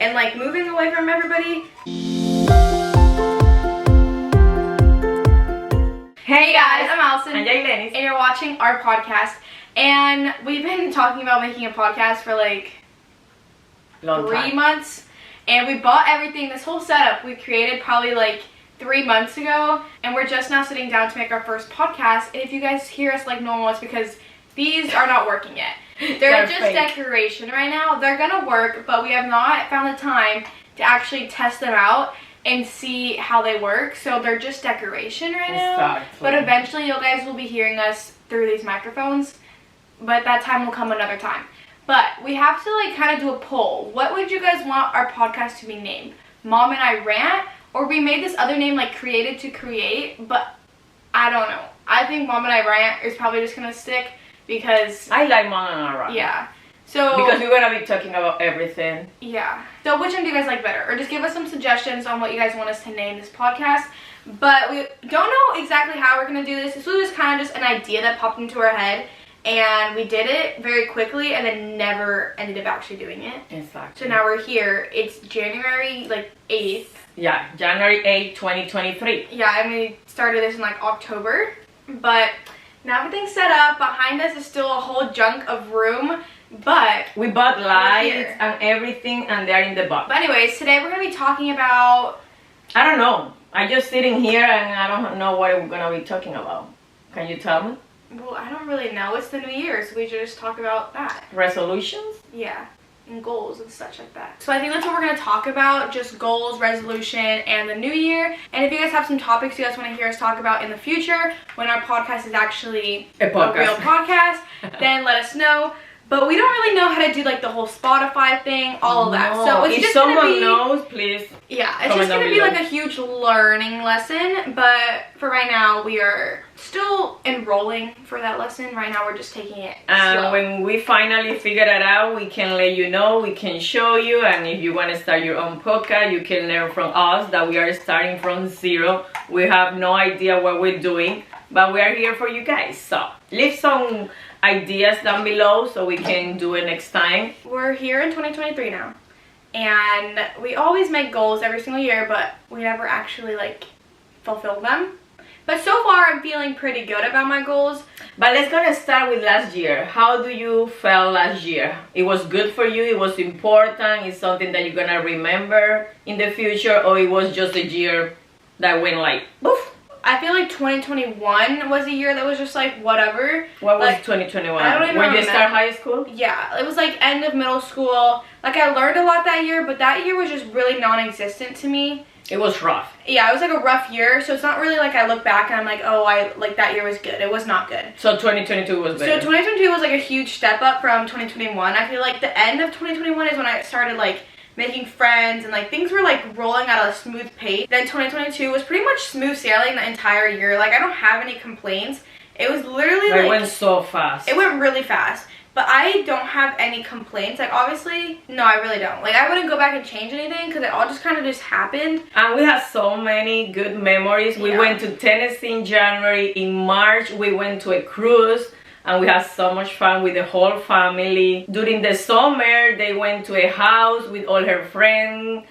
and like moving away from everybody. Hey guys, I'm Allison. And Jaylenis. And you're watching our podcast. And we've been talking about making a podcast for like 3 months. And we bought everything, this whole setup we created probably like 3 months ago. And we're just now sitting down to make our first podcast. And if you guys hear us like normal, it's because these are not working yet. They're just fake decoration right now. They're gonna work, but we have not found the time to actually test them out and see how they work. So they're just decoration right now. But eventually you guys will be hearing us through these microphones. But that time will come another time. But we have to like kind of do a poll. What would you guys want our podcast to be named? Mom and I Rant? Or we made this other name like Created to Create, but I don't know. I think Mom and I Rant is probably just gonna stick because I like Mom and I Rant. Yeah. So because we're gonna be talking about everything. Yeah. So which one do you guys like better? Or just give us some suggestions on what you guys want us to name this podcast. But we don't know exactly how we're gonna do this. This was just kind of just an idea that popped into our head. And we did it very quickly and then never ended up actually doing it. Exactly. So now we're here. It's January like 8th. Yeah, January 8th, 2023. Yeah, and we started this in like October. But now everything's set up. Behind us is still a whole junk of room. But we bought lights and everything and they're in the box. But anyways, today we're going to be talking about... I don't know. I'm just sitting here and I don't know what we're going to be talking about. Can you tell me? Well, I don't really know. It's the new year, so we should just talk about that. Resolutions? Yeah, and goals and such like that. So I think that's what we're going to talk about, just goals, resolution, and the new year. And if you guys have some topics you guys want to hear us talk about in the future, when our podcast is actually a real podcast, then let us know. But we don't really know how to do like the whole Spotify thing, all of that. So it's if just someone knows, please. Yeah, it's just going to be like a huge learning lesson. But for right now, we are still enrolling for that lesson. Right now, we're just taking it slow. When we finally figure it out, we can let you know, we can show you. And if you want to start your own podcast, you can learn from us that we are starting from zero. We have no idea what we're doing, but we are here for you guys. So leave some ideas down below so we can do it next time. We're here in 2023 now, and we always make goals every single year, but we never actually like fulfill them. But so far I'm feeling pretty good about my goals. But let's gonna start with last year. How do you feel last year? It was good for you? It was important? It's something that you're gonna remember in the future, or it was just a year that went like poof? I feel like 2021 was a year that was just like whatever. What was like, 2021? I don't even when remember. You start high school? Yeah, it was like end of middle school. Like I learned a lot that year, but that year was just really non-existent to me. It was rough. Yeah, it was like a rough year, so it's not really like I look back and I'm like, oh, that year was good. It was not good. So 2022 was better. So 2022 was like a huge step up from 2021. I feel like the end of 2021 is when I started like making friends and like things were like rolling at a smooth pace. Then 2022 was pretty much smooth sailing the entire year. Like I don't have any complaints. It was literally like... It went so fast. It went really fast. But I don't have any complaints. Like obviously, no, I really don't. Like I wouldn't go back and change anything because it all just kind of just happened. And we have so many good memories. We went to Tennessee in January. In March, we went to a cruise. And we had so much fun with the whole family. During the summer, they went to a house with all her friends,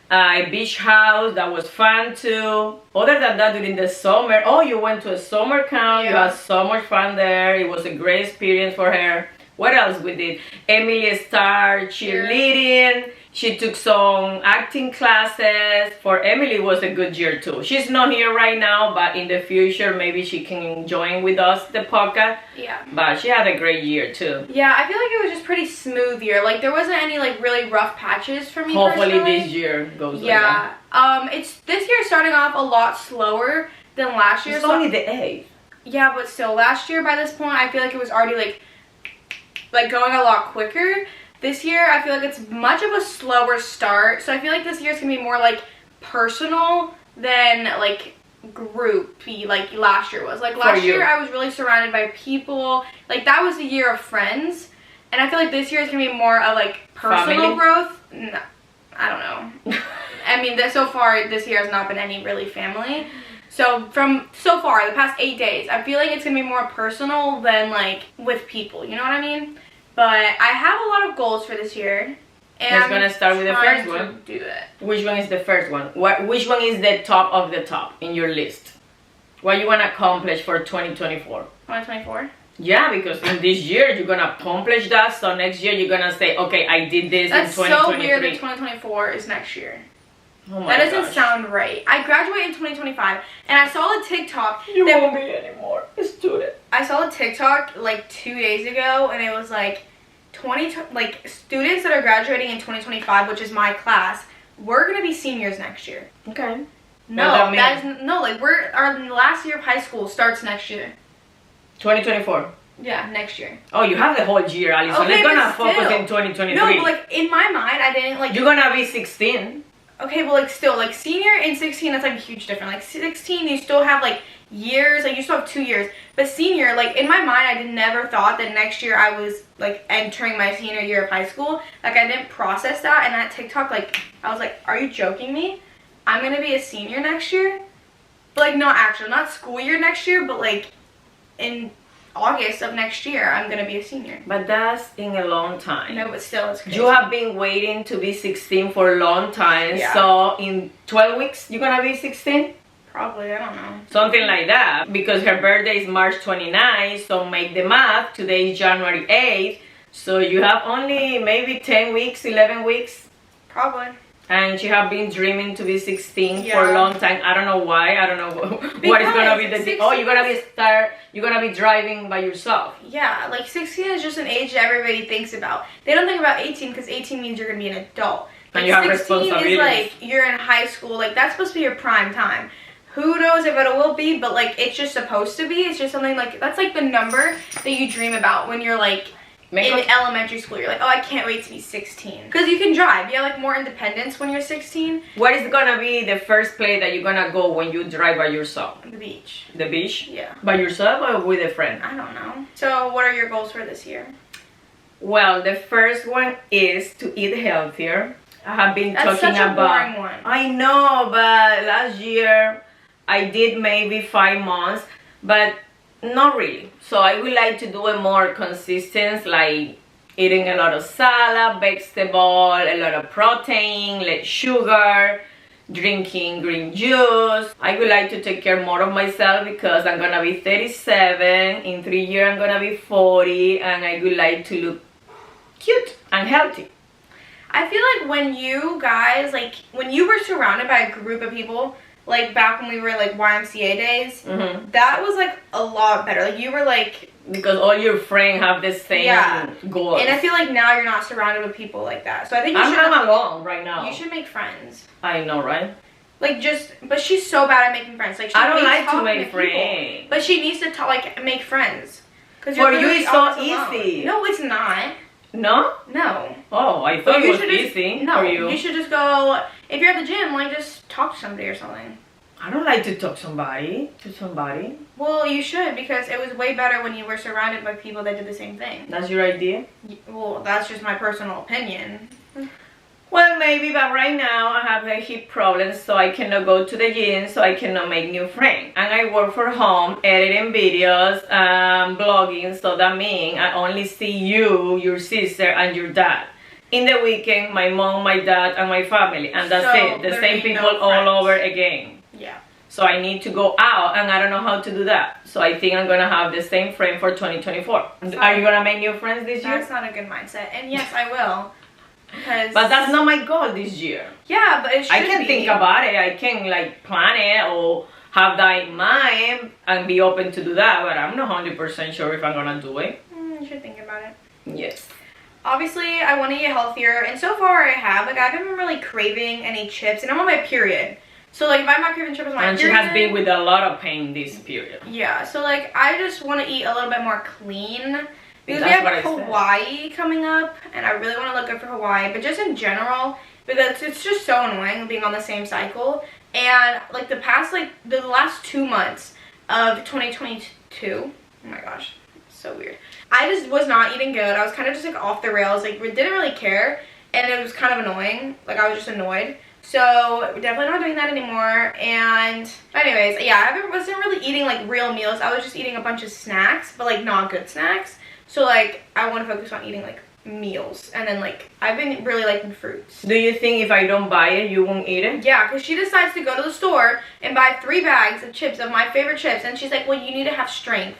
a beach house that was fun too. Other than that, during the summer, you went to a summer camp. Yeah. You had so much fun there. It was a great experience for her. What else we did? Emily started cheerleading. She took some acting classes. For Emily, it was a good year too. She's not here right now, but in the future, maybe she can join with us the podcast. Yeah. But she had a great year too. Yeah, I feel like it was just pretty smooth year. Like there wasn't any like really rough patches for me. Hopefully personally. this year goes like that. It's this year starting off a lot slower than last year. It's only the 8th. Yeah, but still, last year by this point, I feel like it was already like going a lot quicker. This year, I feel like it's much of a slower start. So I feel like this year is going to be more like personal than like groupy like last year was. Like last year, I was really surrounded by people. Like that was the year of friends. And I feel like this year is going to be more of like personal growth. No, I don't know. I mean, so far, this year has not been any really family. So so far, the past 8 days, I feel like it's going to be more personal than like with people. You know what I mean? But I have a lot of goals for this year. And Let's gonna start with the first one. Do it. Which one is the first one? Which one is the top of the top in your list? What you wanna accomplish for 2024? 2024? Yeah, because in this year you're gonna accomplish that, so next year you're gonna say, okay, I did this in 2023. That's so weird that 2024 is next year. Oh my That doesn't gosh. sound right. I graduate in 2025, and I saw a TikTok. You won't be anymore a student. I saw a TikTok like 2 days ago, and it was like students that are graduating in 2025, which is my class. We're gonna be seniors next year. Okay. No, our last year of high school starts next year. 2024. Yeah, next year. Oh, you have the whole year, Alison. Okay, Let's gonna but focus still. in 2023. No, but like in my mind, I didn't like. You're gonna be 16. Okay, but like still, like senior and 16, that's like a huge difference. Like 16, you still have like years, like you still have 2 years. But senior, like in my mind, I never thought that next year I was like entering my senior year of high school. Like I didn't process that, and that TikTok, like I was like, are you joking me? I'm gonna be a senior next year? But like not school year next year, but like in August of next year, I'm gonna be a senior. But that's in a long time. No, but still, it's crazy. You have been waiting to be 16 for a long time. Yeah. So in 12 weeks, you're gonna be 16? Probably, I don't know. Something like that. Because her birthday is March 29th, so make the math. Today is January 8th. So you have only maybe 10 weeks, 11 weeks. Probably. And she have been dreaming to be 16 Yeah. for a long time. I don't know why. I don't know what is gonna be the 16 oh, you're gonna be driving by yourself. Yeah, like 16 is just an age that everybody thinks about. They don't think about 18 because 18 means you're gonna be an adult. Like And you have 16 responsibilities. is like you're in high school. Like that's supposed to be your prime time. Who knows if it will be, but like it's just supposed to be. It's just something like that's like the number that you dream about when you're like in elementary school. You're like, oh, I can't wait to be 16 because you can drive. You have like more independence when you're 16. What is gonna be the first place that you're gonna go when you drive by yourself? The beach. The beach? Yeah. By yourself or with a friend? I don't know. So what are your goals for this year? Well, the first one is to eat healthier. I have been That's talking such a about. boring one. I know, but last year I did maybe 5 months, but not really. So I would like to do a more consistent, like eating a lot of salad, vegetable, a lot of protein, less sugar, drinking green juice. I would like to take care more of myself because I'm gonna be 37. In 3 years I'm gonna be 40, and I would like to look cute and healthy. I feel like when you guys, like, when you were surrounded by a group of people, like, back when we were, like, YMCA days, that was, like, a lot better. Like, you were, like... Because all your friends have the same goals. And I feel like now you're not surrounded with people like that. So I think you should... I'm alone right now. You should make friends. I know, right? Like, just... But she's so bad at making friends. Like, she I don't hates like to talking make people. friends. But she needs to, like, make friends. Cause For you're you, literally it's so always alone. easy. No, it's not. No? No. Oh, I thought you it was should just, easy no, for you. You should just go... If you're at the gym, like, just talk to somebody or something. I don't like to talk to somebody. Well, you should, because it was way better when you were surrounded by people that did the same thing. That's your idea? Well, that's just my personal opinion. Well, maybe, but right now I have a hip problem, so I cannot go to the gym, so I cannot make new friends. And I work from home, editing videos, blogging, so that means I only see you, your sister, and your dad. In the weekend, my mom, my dad, and my family, and that's it. The same people all over again. Yeah. So I need to go out, and I don't know how to do that. So I think I'm gonna have the same friend for 2024. Are you gonna make new friends this year? That's not a good mindset. And yes, I will. But that's not my goal this year. Yeah, but it should I can be. think about it. I can like plan it or have that in mind and be open to do that. But I'm not 100% sure if I'm gonna do it. You should think about it. Yes. Obviously, I want to eat healthier, and so far I have. Like, I haven't been really craving any chips, and I'm on my period. So, like, if I'm not craving chips on my period... And she has been with a lot of pain this period. Yeah, so, like, I just want to eat a little bit more clean. Because That's we have Hawaii coming up, and I really want to look good for Hawaii. But just in general, because it's just so annoying being on the same cycle. And, like, the last 2 months of 2022, oh my gosh, it's so weird. I just was not eating good. I was kind of just, like, off the rails. Like, didn't really care, and it was kind of annoying. Like, I was just annoyed. So, we're definitely not doing that anymore. And, anyways, yeah, I wasn't really eating, like, real meals. I was just eating a bunch of snacks, but, like, not good snacks. So, like, I want to focus on eating, like, meals. And then like I've been really liking fruits. Do you think if I don't buy it, you won't eat it? Yeah, because she decides to go to the store and buy 3 bags of chips, of my favorite chips, and she's like, well, you need to have strength.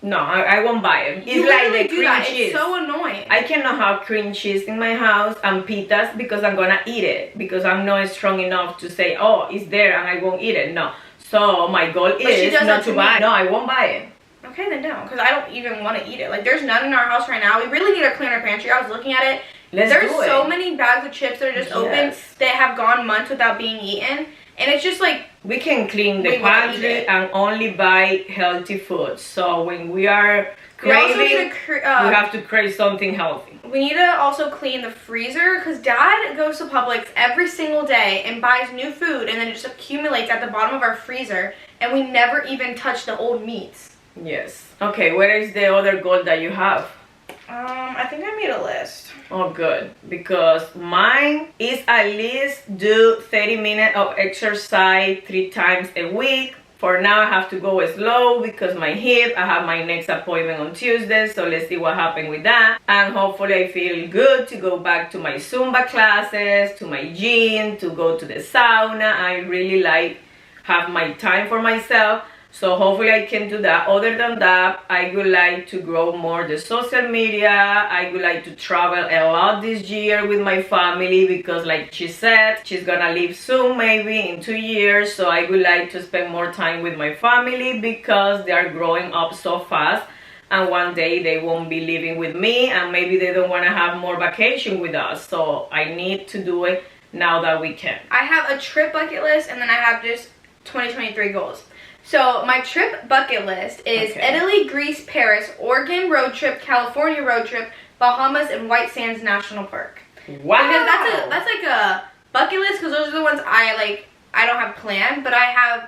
No, I won't buy it. It's You like the do cream that. cheese. It's so annoying. I cannot have cream cheese in my house and pitas because I'm gonna eat it, because I'm not strong enough to say, oh, it's there and I won't eat it. No. So my goal is not to buy it. No, I won't buy it. Okay, then no, because I don't even want to eat it. Like, there's none in our house right now. We really need to clean our pantry. I was looking at it. There's so many bags of chips that are just open that have gone months without being eaten. And it's just like... We can clean the pantry and only buy healthy food. So when we are craving, we have to crave something healthy. We need to also clean the freezer, because Dad goes to Publix every single day and buys new food, and then it just accumulates at the bottom of our freezer, and we never even touch the old meats. Yes. Okay, where is the other goal that you have? I think I made a list. Oh, good. Because mine is at least do 30 minutes of exercise 3 times a week. For now, I have to go slow because my hip, I have my next appointment on Tuesday. So let's see what happens with that. And hopefully I feel good to go back to my Zumba classes, to my gym, to go to the sauna. I really like have my time for myself. So hopefully I can do that. Other than that, I would like to grow more the social media. I would like to travel a lot this year with my family, because like she said, she's gonna leave soon, maybe in 2 years. So I would like to spend more time with my family, because they are growing up so fast. And one day they won't be living with me, and maybe they don't want to have more vacation with us. So I need to do it now that we can. I have a trip bucket list, and then I have just 2023 goals. So my trip bucket list is Italy, Greece, Paris, Oregon road trip, California road trip, Bahamas, and White Sands National Park. Wow! Because that's like a bucket list, because those are the ones I don't have planned, but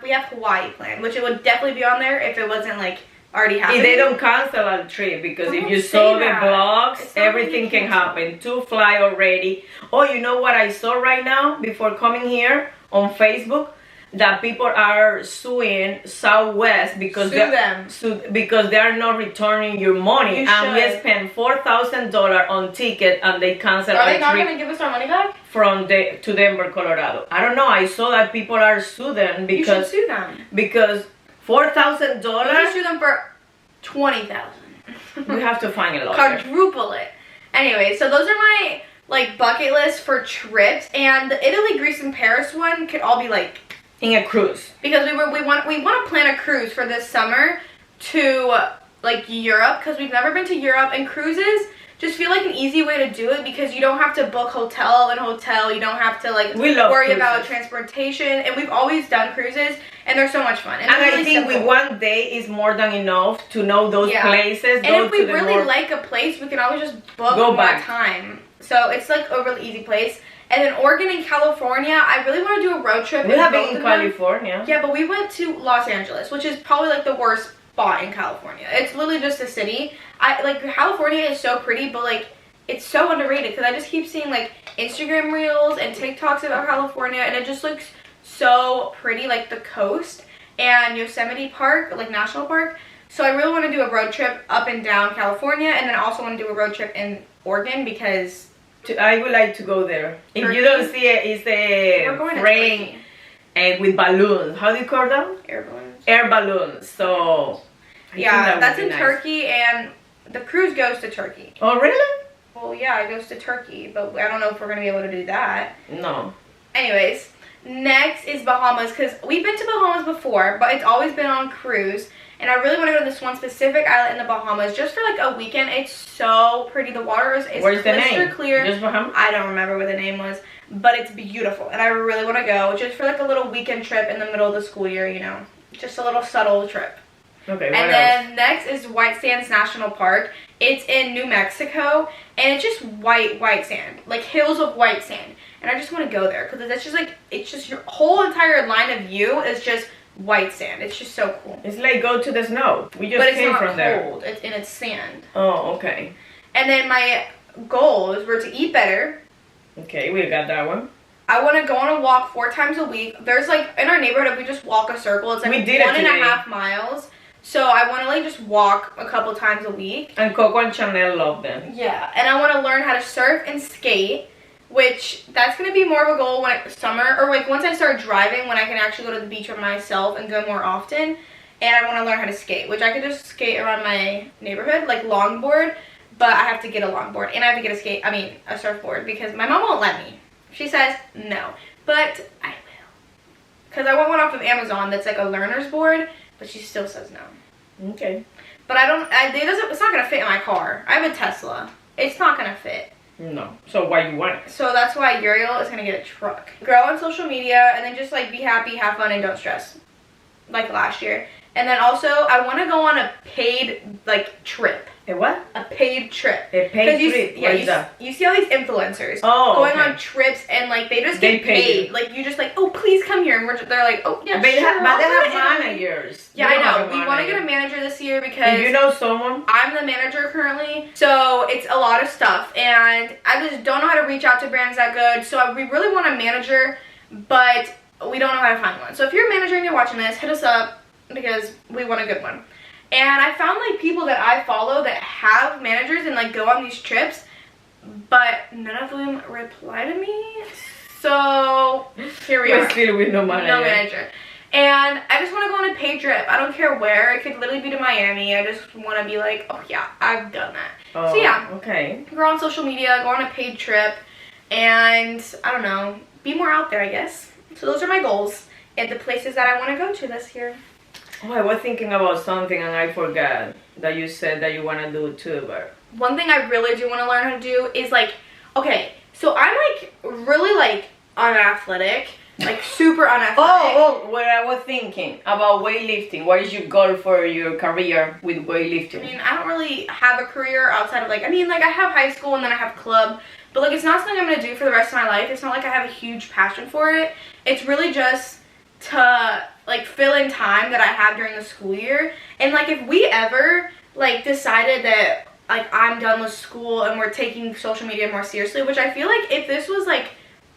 we have Hawaii planned, which it would definitely be on there if it wasn't like already happening. If they don't cancel a trip, because if you saw the vlogs, everything can happen. 2 fly already. Oh, you know what I saw right now before coming here on Facebook? That people are suing Southwest because because they are not returning your money, and we spent $4,000 on ticket and they canceled our trip. Are they not going to give us our money back? From to Denver, Colorado. I don't know. I saw that people are suing them because you should sue them, because $4,000. You should sue them for $20,000. We have to find a lawyer. Quadruple it. Anyway, so those are my like bucket list for trips, and the Italy, Greece, and Paris one could all be like. In a cruise, because we want to plan a cruise for this summer to like Europe, because we've never been to Europe, and cruises just feel like an easy way to do it, because you don't have to book hotel, you don't have to like worry about transportation, and we've always done cruises and they're so much fun, and I think with 1 day is more than enough to know those places. And if we really like a place, we can always just book more time, so it's like a really easy place. And then Oregon and California, I really want to do a road trip. We have been in California. Yeah, but we went to Los Angeles, which is probably like the worst spot in California. It's literally just a city. California is so pretty, but like it's so underrated, because I just keep seeing like Instagram reels and TikToks about California, and it just looks so pretty, like the coast and Yosemite Park, like National Park. So I really want to do a road trip up and down California, and then I also want to do a road trip in Oregon, because I would like to go there. If you don't see it, it's a train and with balloons. How do you call them? Air balloons. Air balloons. So yeah, that's in Turkey, and the cruise goes to Turkey. Oh, really? Well, yeah, it goes to Turkey, but I don't know if we're gonna be able to do that. No. Anyways, next is Bahamas, because we've been to Bahamas before, but it's always been on cruise. And I really want to go to this one specific island in the Bahamas just for like a weekend. It's so pretty. The water is crystal clear. Just Bahamas? I don't remember what the name was, but it's beautiful. And I really want to go just for like a little weekend trip in the middle of the school year, you know. Just a little subtle trip. Okay, what and else? Then next is White Sands National Park. It's in New Mexico, and it's just white sand. Like hills of white sand. And I just want to go there, because that's just like, it's just your whole entire line of view is just white sand. It's just so cool. It's like go to the snow. We just came from there. But it's not cold. It's sand. Oh, okay. And then my goals were to eat better. Okay, we got that one. I want to go on a walk 4 times a week. There's like, in our neighborhood, if we just walk a circle, it's like 1.5 miles. So I want to like just walk a couple times a week. And Coco and Chanel love them. Yeah, and I want to learn how to surf and skate, which that's going to be more of a goal when it's summer, or like once I start driving, when I can actually go to the beach by myself and go more often. And I want to learn how to skate, which I could just skate around my neighborhood, like longboard, but I have to get a longboard, and I have to get a surfboard, because my mom won't let me. She says no, but I will. Because I want one off of Amazon that's like a learner's board, but she still says no. Okay. But it's not going to fit in my car. I have a Tesla. It's not going to fit. No. So why you want it? So that's why Uriel is going to get a truck. Grow on social media, and then just like be happy, have fun, and don't stress. Like last year. And then also, I want to go on a paid, like, trip. A what? A paid trip. A paid trip? Yeah, What is that? You see all these influencers going on trips, and, like, they just get paid. Like, you just, like, oh, please come here. And they're like, oh, yeah, but they sure. have managers. Yeah, I know. We want to get a manager this year because... Do you know someone? I'm the manager currently, so it's a lot of stuff. And I just don't know how to reach out to brands that good. So we really want a manager, but we don't know how to find one. So if you're a manager and you're watching this, hit us up, because we want a good one. And I found like people that I follow that have managers and like go on these trips, but none of them reply to me. So here we are. Still with no manager. No manager. And I just want to go on a paid trip. I don't care where. It could literally be to Miami. I just want to be like, oh yeah, I've done that. Oh, so yeah. Okay. Grow on social media, go on a paid trip, and I don't know, be more out there, I guess. So those are my goals and the places that I want to go to this year. Oh, I was thinking about something and I forgot that you said that you want to do too, but... One thing I really do want to learn how to do is like, okay, so I'm like really like unathletic, like super unathletic. What I was thinking about weightlifting. What is your goal for your career with weightlifting? I mean, I don't really have a career outside of like, I have high school and then I have club, but like it's not something I'm going to do for the rest of my life. It's not like I have a huge passion for it. It's really just to like fill in time that I have during the school year. And like if we ever like decided that like I'm done with school and we're taking social media more seriously, which I feel like if this was like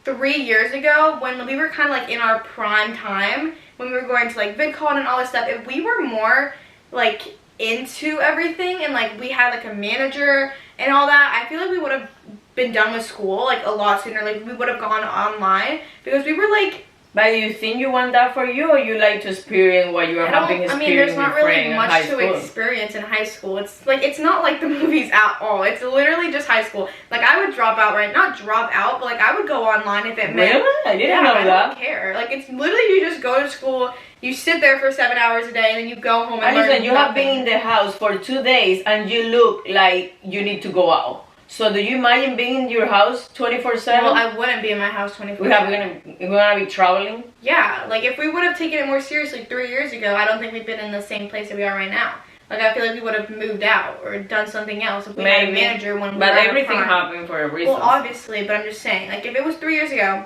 3 years ago when we were kind of like in our prime time, when we were going to like VidCon and all this stuff, if we were more like into everything and like we had like a manager and all that, I feel like we would have been done with school like a lot sooner. Like we would have gone online, because we were like... But do you think you want that for you, or you like to experience what you are having experience? I mean, there's not really much to experience in high school. It's like, it's not like the movies at all. It's literally just high school. Like, I would drop out, right? Not drop out, but like I would go online if it meant... Really? I didn't know that. I don't care. Like, it's literally you just go to school, you sit there for 7 hours a day, and then you go home and learn Listen, you have been in the house for 2 days, and you look like you need to go out. So do you imagine being in your house 24/7? Well, I wouldn't be in my house 24/7. We're gonna be traveling? Yeah, like if we would have taken it more seriously 3 years ago, I don't think we'd been in the same place that we are right now. Like I feel like we would have moved out or done something else if we had a manager when we were But everything happened for a reason. Well, obviously, but I'm just saying, like if it was 3 years ago,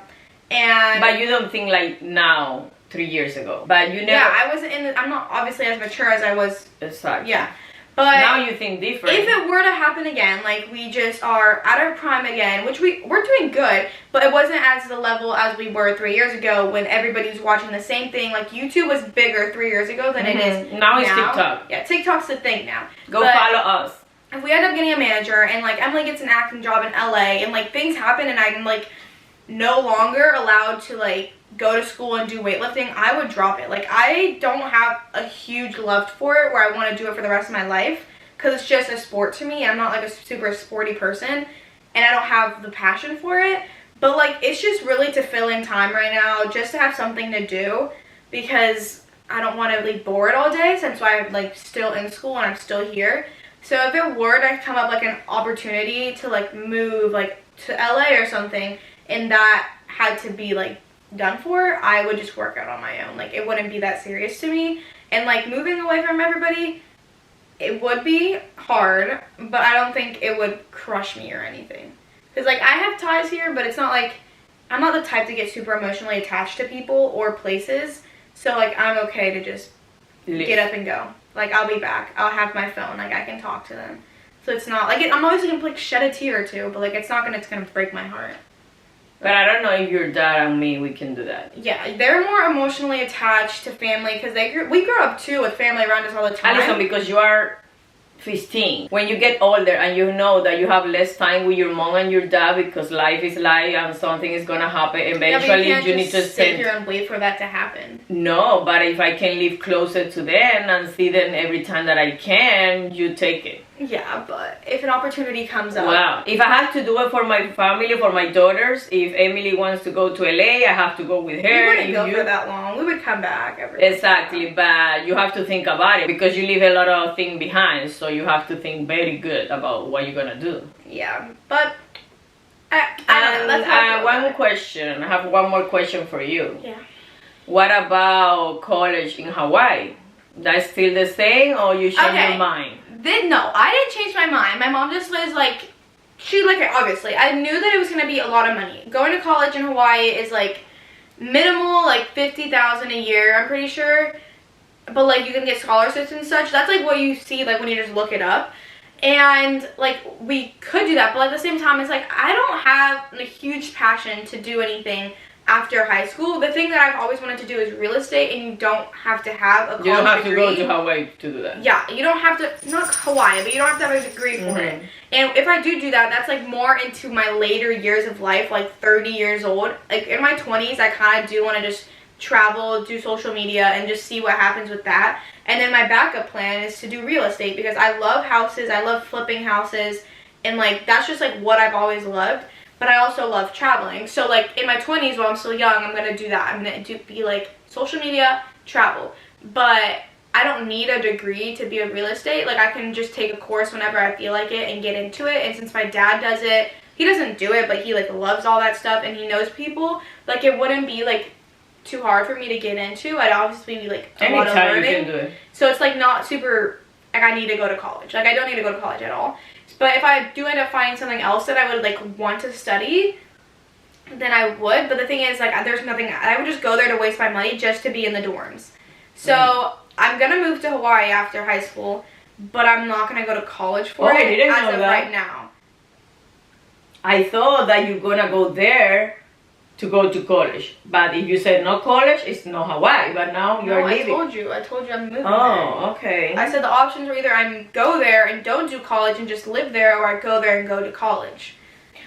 and... But you don't think like now, 3 years ago. But you never... Yeah, I wasn't I'm not obviously as mature as I was. Exactly. Yeah. But now you think different. If it were to happen again, like we just are at our prime again, which we're doing good, but it wasn't as the level as we were 3 years ago when everybody was watching the same thing. Like YouTube was bigger 3 years ago than it is now. It's TikTok. Yeah, TikTok's the thing now. Go follow us. If we end up getting a manager and like Emily gets an acting job in LA and like things happen and I'm like no longer allowed to like go to school and do weightlifting, I would drop it. Like I don't have a huge love for it where I want to do it for the rest of my life, because it's just a sport to me. I'm not like a super sporty person and I don't have the passion for it, but like it's just really to fill in time right now, just to have something to do, because I don't want to be bored all day since I'm like still in school and I'm still here. So if it were to come up like an opportunity to like move like to LA or something and that had to be like done for, I would just work out on my own. Like it wouldn't be that serious to me. And like moving away from everybody, it would be hard, but I don't think it would crush me or anything. Because like I have ties here, but it's not like, I'm not the type to get super emotionally attached to people or places. So like I'm okay to just get up and go. Like I'll be back. I'll have my phone. Like I can talk to them. So it's not like I'm always gonna like shed a tear or two, but like it's gonna break my heart. But I don't know if your dad and me, we can do that. Yeah, they're more emotionally attached to family because we grew up too with family around us all the time. Alison, because you are 15. When you get older and you know that you have less time with your mom and your dad because life is life and something is gonna happen eventually, you need to sit here and wait for that to happen. No, but if I can live closer to them and see them every time that I can, you take it. Yeah, but if an opportunity comes up. Well, if I have to do it for my family, for my daughters, if Emily wants to go to LA, I have to go with her. We wouldn't go for that long. We would come back every Exactly, but you have to think about it because you leave a lot of things behind, so you have to think very good about what you're gonna do. Yeah, but I don't know. That's one more question. I have one more question for you. Yeah. What about college in Hawaii? That's still the same, or you change your mind? No, I didn't change my mind. My mom just was like, obviously, I knew that it was going to be a lot of money. Going to college in Hawaii is like minimal, like $50,000 a year, I'm pretty sure. But like you can get scholarships and such. That's like what you see like when you just look it up. And like we could do that, but at the same time, it's like I don't have a huge passion to do anything after high school. The thing that I've always wanted to do is real estate, and you don't have to have a college degree. You don't have to go to Hawaii to do that. Yeah, you don't have to, not Hawaii, but you don't have to have a degree for it. And if I do that, that's like more into my later years of life, like 30 years old. Like in my 20s, I kind of do want to just travel, do social media, and just see what happens with that. And then my backup plan is to do real estate because I love houses, I love flipping houses, and like that's just like what I've always loved. But I also love traveling. So like in my 20s while I'm still young, I'm going to do that. I'm going to be like social media, travel. But I don't need a degree to be a real estate. Like I can just take a course whenever I feel like it and get into it. And since my dad does it, he doesn't do it, but he like loves all that stuff and he knows people. Like it wouldn't be like too hard for me to get into. I'd obviously be like a lot of learning. You can do it. So it's like not super like I need to go to college. Like I don't need to go to college at all. But if I do end up finding something else that I would like want to study, then I would. But the thing is, like, there's nothing. I would just go there to waste my money just to be in the dorms. So I'm gonna move to Hawaii after high school, but I'm not gonna go to college for it as of right now. I thought that you're gonna go there to go to college, but if you said no college, it's no Hawaii. But now you're leaving. I told you I'm moving. Oh, okay. I said the options were either I go there and don't do college and just live there, or I go there and go to college.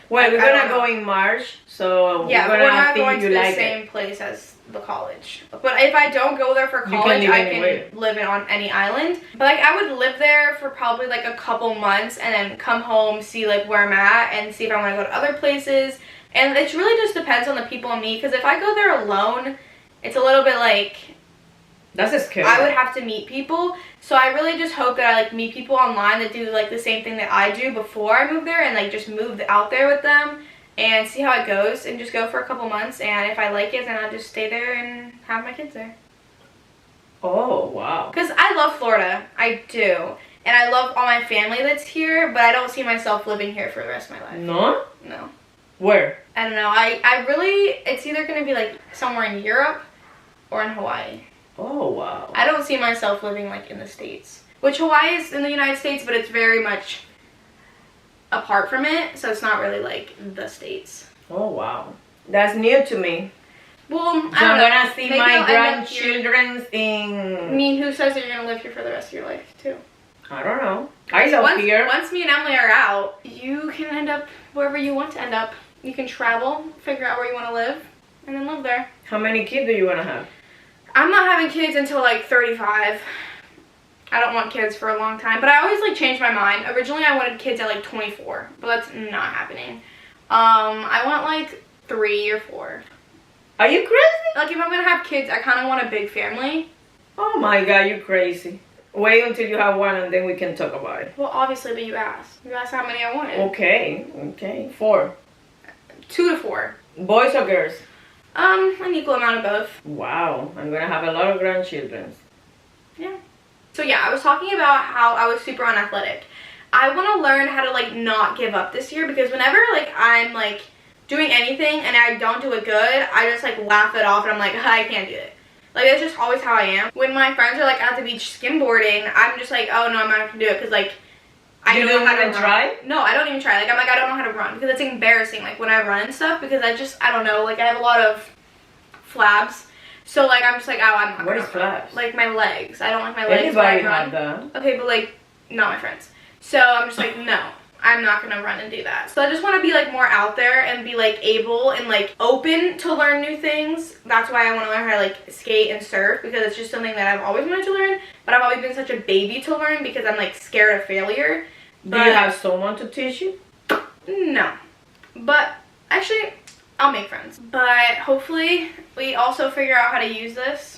Well, we're gonna go in March, so yeah, we're not going to the same place as the college. But if I don't go there for college, I can live on any island. But like I would live there for probably like a couple months and then come home, see like where I'm at, and see if I want to go to other places. And it really just depends on the people and me, because if I go there alone, it's a little bit like... That's scary. I would have to meet people. So I really just hope that I like meet people online that do like the same thing that I do before I move there, and like just move out there with them and see how it goes and just go for a couple months. And if I like it, then I'll just stay there and have my kids there. Oh, wow. Because I love Florida. I do. And I love all my family that's here, but I don't see myself living here for the rest of my life. No? No. Where? I don't know. I really, it's either going to be like somewhere in Europe or in Hawaii. Oh, wow. I don't see myself living like in the States. Which Hawaii is in the United States, but it's very much apart from it. So it's not really like the States. Oh, wow. That's new to me. Well, I'm going to see my grandchildren in... I mean, who says that you're going to live here for the rest of your life, too? I don't know. I live here. Once me and Emily are out, you can end up wherever you want to end up. You can travel, figure out where you want to live, and then live there. How many kids do you want to have? I'm not having kids until like 35. I don't want kids for a long time, but I always like change my mind. Originally I wanted kids at like 24, but that's not happening. I want like 3 or 4. Are you crazy? Like if I'm gonna have kids, I kind of want a big family. Oh my god, you're crazy. Wait until you have one and then we can talk about it. Well, obviously, but you asked. You asked how many I wanted. Okay. 4. 2 to 4. Boys or girls? An equal amount of both. Wow, I'm gonna have a lot of grandchildren. Yeah. So yeah, I was talking about how I was super unathletic. I want to learn how to like not give up this year, because whenever like I'm like doing anything and I don't do it good, I just like laugh it off and I'm like, I can't do it. Like that's just always how I am. When my friends are like at the beach skimboarding, I'm just like, oh no, I'm not gonna do it, because like I You don't know how to even run. try? No, I don't even try. Like, I'm like, I don't know how to run because it's embarrassing. Like, when I run and stuff, because I don't know. Like, I have a lot of flabs. So, like, I'm just like, oh, I'm not What gonna is run. flabs? Like, my legs. I don't like my legs Everybody when I have run. that. Okay, but, like, not my friends. So, I'm just like, no. I'm not gonna run and do that. So I just want to be like more out there and be like able and like open to learn new things. That's why I want to learn how to like skate and surf, because it's just something that I've always wanted to learn, but I've always been such a baby to learn because I'm like scared of failure. Do you have someone to teach you? No. But actually, I'll make friends. But hopefully we also figure out how to use this.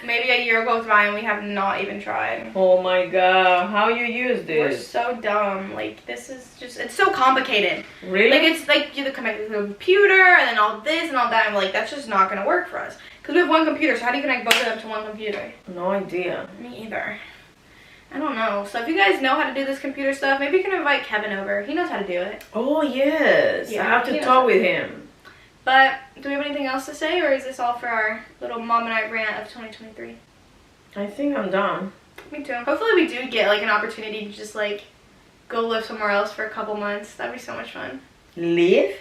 Maybe a year goes by and we have not even tried. Oh my god, how you use We're this? so dumb. Like, this is just, it's so complicated. Really? Like, it's like you connect to the computer and then all this and all that. I'm like, that's just not going to work for us. Because we have one computer, so how do you connect both of them to one computer? No idea. Me either. I don't know. So if you guys know how to do this computer stuff, maybe you can invite Kevin over. He knows how to do it. Oh yes, Yeah, I have he to knows talk how with to do him. But do we have anything else to say, or is this all for our little mom and I rant of 2023? I think I'm done. Me too. Hopefully we do get like an opportunity to just like go live somewhere else for a couple months. That'd be so much fun. Live?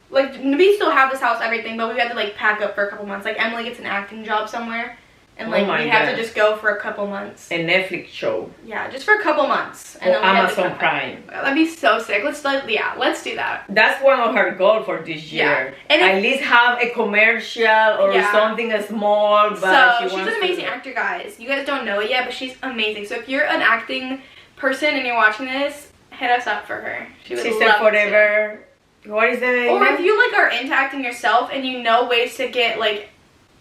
Like, we still have this house, everything, but we have to like pack up for a couple months. Like, Emily gets an acting job somewhere, and like we have to just go for a couple months. A Netflix show. Yeah, just for a couple months. And Or then we have to Amazon come Prime. back. That'd be so sick. Let's do that. That's one of her goals for this year. Yeah. And at least have a commercial or Yeah. something small. But So she she's wants an amazing actor, guys. You guys don't know it yet, but she's amazing. So if you're an acting person and you're watching this, hit us up for her. She would Sister love Forever. What is the Or name? if you like are into acting yourself and you know ways to get like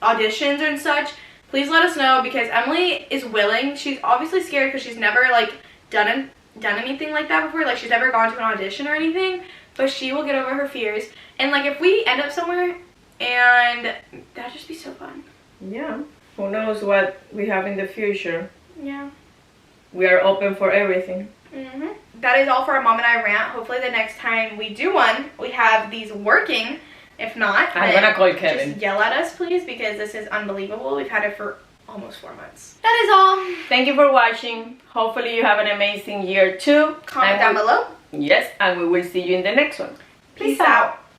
auditions and such, please let us know, because Emily is willing. She's obviously scared because she's never like done anything like that before. Like, she's never gone to an audition or anything, but she will get over her fears. And like, if we end up somewhere, and that'd just be so fun. Yeah. Who knows what we have in the future? Yeah. We are open for everything. That is all for our mom and I rant. Hopefully the next time we do one, we have these working. If not, I'm then gonna call Kevin. just yell at us, please, because this is unbelievable. We've had it for almost 4 months. That is all. Thank you for watching. Hopefully you have an amazing year too. Comment down below. Yes, and we will see you in the next one. Peace out.